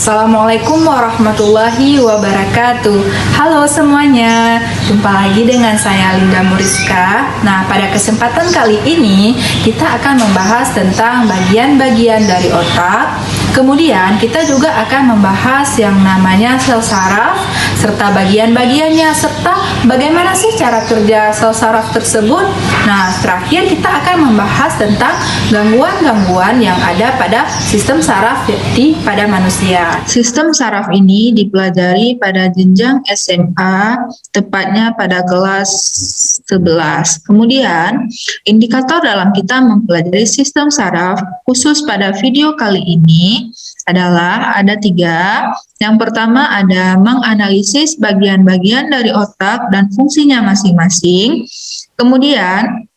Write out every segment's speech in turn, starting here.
Assalamualaikum warahmatullahi wabarakatuh. Halo semuanya, jumpa lagi dengan saya Linda Muriska. Nah, pada kesempatan kali ini kita akan membahas tentang bagian-bagian dari otak. Kemudian kita juga akan membahas yang namanya sel saraf serta bagian-bagiannya serta bagaimana sih cara kerja sel saraf tersebut. Nah, terakhir kita akan membahas tentang gangguan-gangguan yang ada pada sistem saraf pada manusia. Sistem saraf ini dipelajari pada jenjang SMA, tepatnya pada kelas 11. Kemudian, indikator dalam kita mempelajari sistem saraf, khusus pada video kali ini, adalah ada 3. Yang pertama ada menganalisis bagian-bagian dari otak dan fungsinya masing-masing. Kemudian,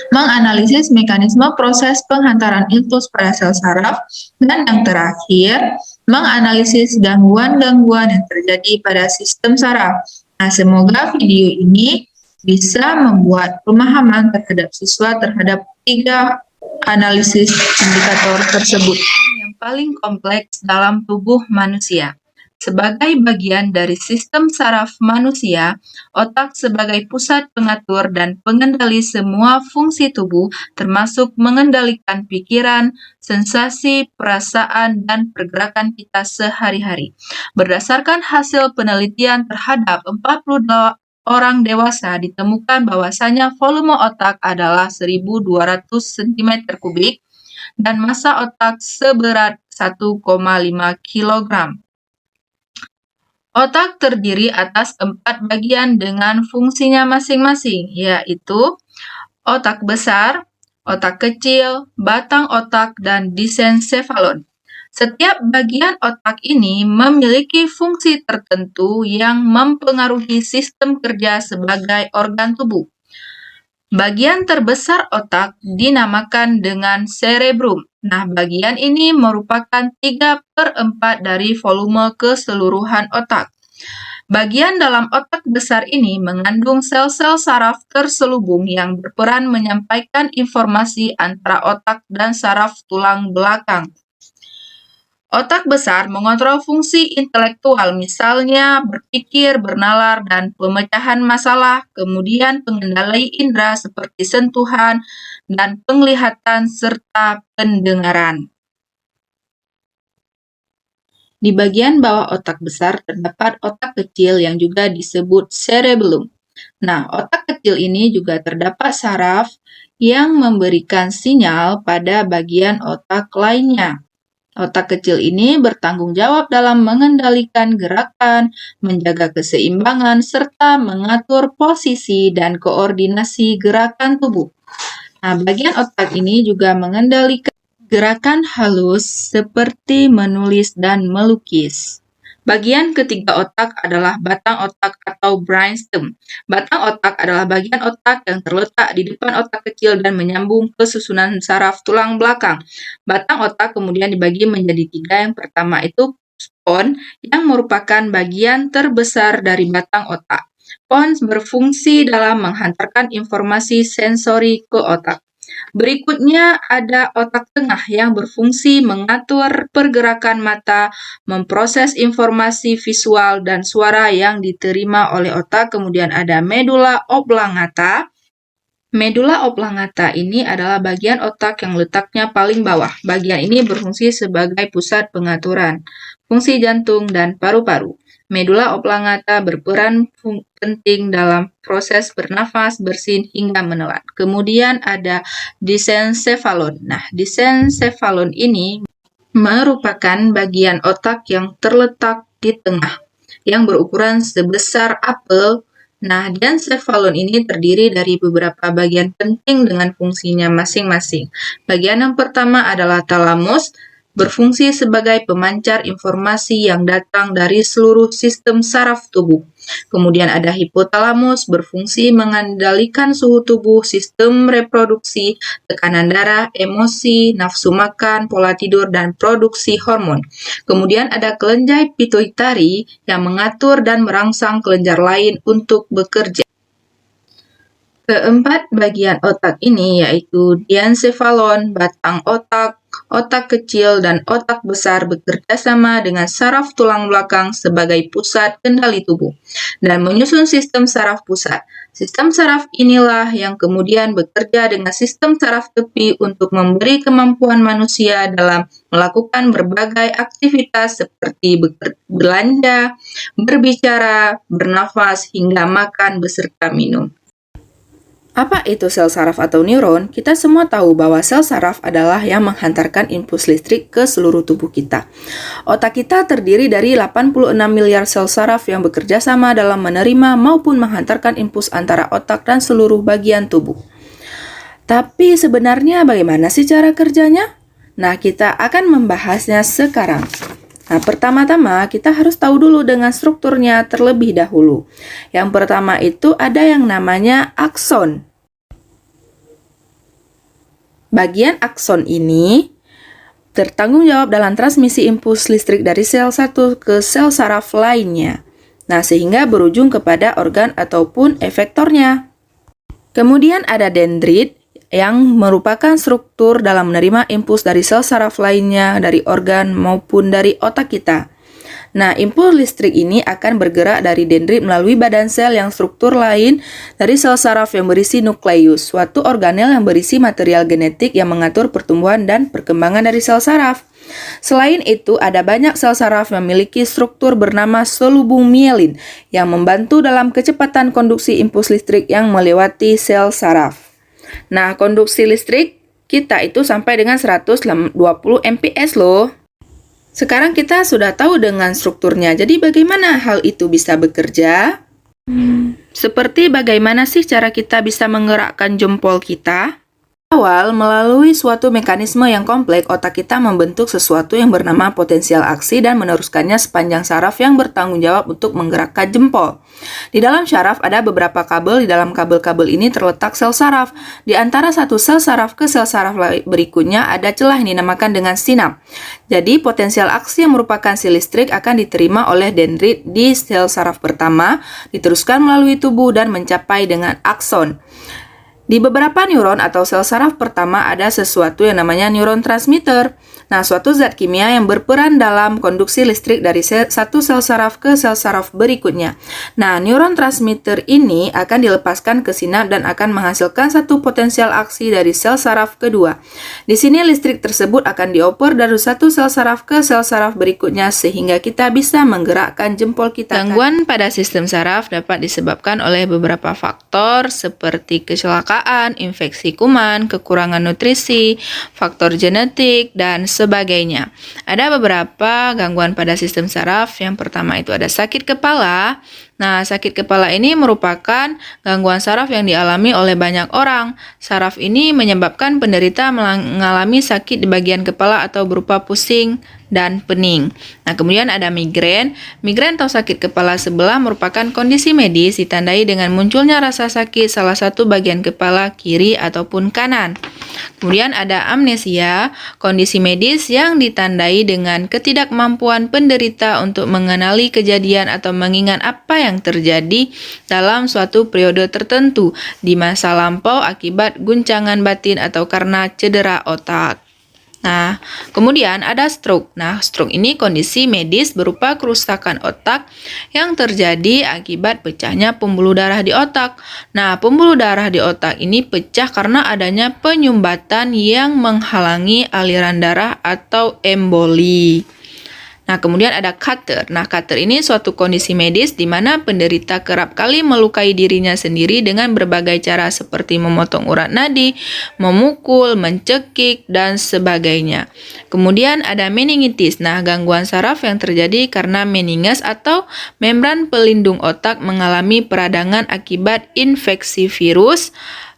menganalisis mekanisme proses penghantaran impuls pada sel saraf, dan yang terakhir, menganalisis gangguan-gangguan yang terjadi pada sistem saraf. Nah, semoga video ini bisa membuat pemahaman terhadap siswa terhadap 3 analisis indikator tersebut. Yang paling kompleks dalam tubuh manusia. Sebagai bagian dari sistem saraf manusia, otak sebagai pusat pengatur dan pengendali semua fungsi tubuh, termasuk mengendalikan pikiran, sensasi, perasaan, dan pergerakan kita sehari-hari. Berdasarkan hasil penelitian terhadap 42 orang dewasa, ditemukan bahwasanya volume otak adalah 1.200 cm3 dan massa otak seberat 1,5 kg. Otak terdiri atas 4 bagian dengan fungsinya masing-masing, yaitu otak besar, otak kecil, batang otak, dan disensefalon. Setiap bagian otak ini memiliki fungsi tertentu yang mempengaruhi sistem kerja sebagai organ tubuh. Bagian terbesar otak dinamakan dengan cerebrum. Nah, bagian ini merupakan 3/4 dari volume keseluruhan otak. Bagian dalam otak besar ini mengandung sel-sel saraf terselubung yang berperan menyampaikan informasi antara otak dan saraf tulang belakang. Otak besar mengontrol fungsi intelektual, misalnya berpikir, bernalar, dan pemecahan masalah, kemudian pengendali indera seperti sentuhan dan penglihatan serta pendengaran. Di bagian bawah otak besar terdapat otak kecil yang juga disebut cerebellum. Nah, otak kecil ini juga terdapat saraf yang memberikan sinyal pada bagian otak lainnya. Otak kecil ini bertanggung jawab dalam mengendalikan gerakan, menjaga keseimbangan, serta mengatur posisi dan koordinasi gerakan tubuh. Nah, bagian otak ini juga mengendalikan gerakan halus seperti menulis dan melukis. Bagian ketiga otak adalah batang otak atau brainstem. Batang otak adalah bagian otak yang terletak di depan otak kecil dan menyambung ke susunan saraf tulang belakang. Batang otak kemudian dibagi menjadi 3. Yang pertama itu pons, yang merupakan bagian terbesar dari batang otak. Pons berfungsi dalam menghantarkan informasi sensori ke otak. Berikutnya ada otak tengah yang berfungsi mengatur pergerakan mata, memproses informasi visual dan suara yang diterima oleh otak. Kemudian ada medula oblongata. Medula oblongata ini adalah bagian otak yang letaknya paling bawah. Bagian ini berfungsi sebagai pusat pengaturan fungsi jantung dan paru-paru. Medula oblongata berperan penting dalam proses bernafas, bersin, hingga menelan. Kemudian ada disensefalon. Nah, disensefalon ini merupakan bagian otak yang terletak di tengah, yang berukuran sebesar apel. Nah, disensefalon ini terdiri dari beberapa bagian penting dengan fungsinya masing-masing. Bagian yang pertama adalah talamus, berfungsi sebagai pemancar informasi yang datang dari seluruh sistem saraf tubuh. Kemudian ada hipotalamus, berfungsi mengendalikan suhu tubuh, sistem reproduksi, tekanan darah, emosi, nafsu makan, pola tidur, dan produksi hormon. Kemudian ada kelenjar pituitari yang mengatur dan merangsang kelenjar lain untuk bekerja. Keempat bagian otak ini yaitu diencephalon, batang otak, otak kecil, dan otak besar bekerja sama dengan saraf tulang belakang sebagai pusat kendali tubuh dan menyusun sistem saraf pusat. Sistem saraf inilah yang kemudian bekerja dengan sistem saraf tepi untuk memberi kemampuan manusia dalam melakukan berbagai aktivitas seperti belanja, berbicara, bernafas, hingga makan beserta minum. Apa itu sel saraf atau neuron? Kita semua tahu bahwa sel saraf adalah yang menghantarkan impuls listrik ke seluruh tubuh kita. Otak kita terdiri dari 86 miliar sel saraf yang bekerja sama dalam menerima maupun menghantarkan impuls antara otak dan seluruh bagian tubuh. Tapi sebenarnya bagaimana sih cara kerjanya? Nah, kita akan membahasnya sekarang. Nah, pertama-tama kita harus tahu dulu dengan strukturnya terlebih dahulu. Yang pertama itu ada yang namanya akson. Bagian akson ini bertanggung jawab dalam transmisi impuls listrik dari sel satu ke sel saraf lainnya. Nah, sehingga berujung kepada organ ataupun efektornya. Kemudian ada dendrit yang merupakan struktur dalam menerima impuls dari sel saraf lainnya, dari organ maupun dari otak kita. Nah, impuls listrik ini akan bergerak dari dendrit melalui badan sel yang struktur lain dari sel saraf yang berisi nukleus, suatu organel yang berisi material genetik yang mengatur pertumbuhan dan perkembangan dari sel saraf. Selain itu, ada banyak sel saraf yang memiliki struktur bernama selubung mielin yang membantu dalam kecepatan konduksi impuls listrik yang melewati sel saraf. Nah, konduksi listrik kita itu sampai dengan 120 MPS loh. Sekarang kita sudah tahu dengan strukturnya, jadi bagaimana hal itu bisa bekerja? Seperti bagaimana sih cara kita bisa menggerakkan jempol kita? Awal, melalui suatu mekanisme yang kompleks, otak kita membentuk sesuatu yang bernama potensial aksi dan meneruskannya sepanjang saraf yang bertanggung jawab untuk menggerakkan jempol. Di dalam saraf ada beberapa kabel, di dalam kabel-kabel ini terletak sel saraf. Di antara satu sel saraf ke sel saraf berikutnya ada celah yang dinamakan dengan sinap. Jadi, potensial aksi yang merupakan si listrik akan diterima oleh dendrit di sel saraf pertama, diteruskan melalui tubuh dan mencapai dengan akson. Di beberapa neuron atau sel saraf pertama ada sesuatu yang namanya neuron transmitter. Nah, suatu zat kimia yang berperan dalam konduksi listrik dari satu sel saraf ke sel saraf berikutnya. Nah, neuron transmitter ini akan dilepaskan ke sinap dan akan menghasilkan satu potensial aksi dari sel saraf kedua. Di sini listrik tersebut akan dioper dari satu sel saraf ke sel saraf berikutnya sehingga kita bisa menggerakkan jempol kita. Gangguan pada sistem saraf dapat disebabkan oleh beberapa faktor seperti kecelakaan, infeksi kuman, kekurangan nutrisi, faktor genetik, dan sebagainya. Ada beberapa gangguan pada sistem saraf. Yang pertama itu ada sakit kepala. Nah, sakit kepala ini merupakan gangguan saraf yang dialami oleh banyak orang. Saraf ini menyebabkan penderita mengalami sakit di bagian kepala atau berupa pusing dan pening. Nah, kemudian ada migrain. Migrain atau sakit kepala sebelah merupakan kondisi medis ditandai dengan munculnya rasa sakit salah satu bagian kepala kiri ataupun kanan. Kemudian ada amnesia, kondisi medis yang ditandai dengan ketidakmampuan penderita untuk mengenali kejadian atau mengingat apa yang terjadi dalam suatu periode tertentu di masa lampau akibat guncangan batin atau karena cedera otak. Nah, kemudian ada stroke. Nah, stroke ini kondisi medis berupa kerusakan otak yang terjadi akibat pecahnya pembuluh darah di otak. Nah, pembuluh darah di otak ini pecah karena adanya penyumbatan yang menghalangi aliran darah atau emboli. Nah, kemudian ada catheter. Nah, catheter ini suatu kondisi medis di mana penderita kerap kali melukai dirinya sendiri dengan berbagai cara seperti memotong urat nadi, memukul, mencekik, dan sebagainya. Kemudian ada meningitis. Nah, gangguan saraf yang terjadi karena meninges atau membran pelindung otak mengalami peradangan akibat infeksi virus,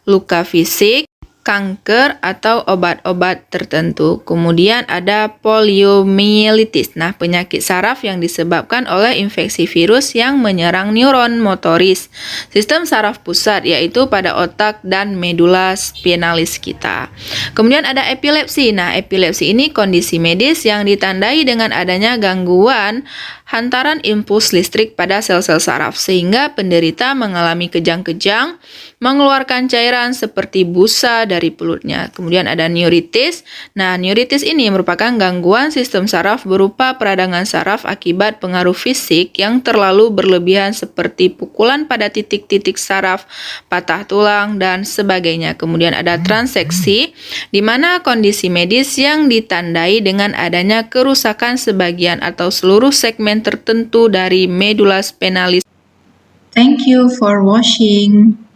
luka fisik, kanker, atau obat-obat tertentu. Kemudian ada poliomyelitis. Nah, penyakit saraf yang disebabkan oleh infeksi virus yang menyerang neuron motoris, sistem saraf pusat, yaitu pada otak dan medula spinalis kita. Kemudian ada epilepsi. Nah, epilepsi ini kondisi medis yang ditandai dengan adanya gangguan hantaran impuls listrik pada sel-sel saraf, sehingga penderita mengalami kejang-kejang, mengeluarkan cairan seperti busa dari pelutnya. Kemudian ada neuritis. Nah, neuritis ini merupakan gangguan sistem saraf berupa peradangan saraf akibat pengaruh fisik yang terlalu berlebihan seperti pukulan pada titik-titik saraf, patah tulang, dan sebagainya. Kemudian ada transeksi, di mana kondisi medis yang ditandai dengan adanya kerusakan sebagian atau seluruh segmen tertentu dari medula spinalis. Thank you for watching.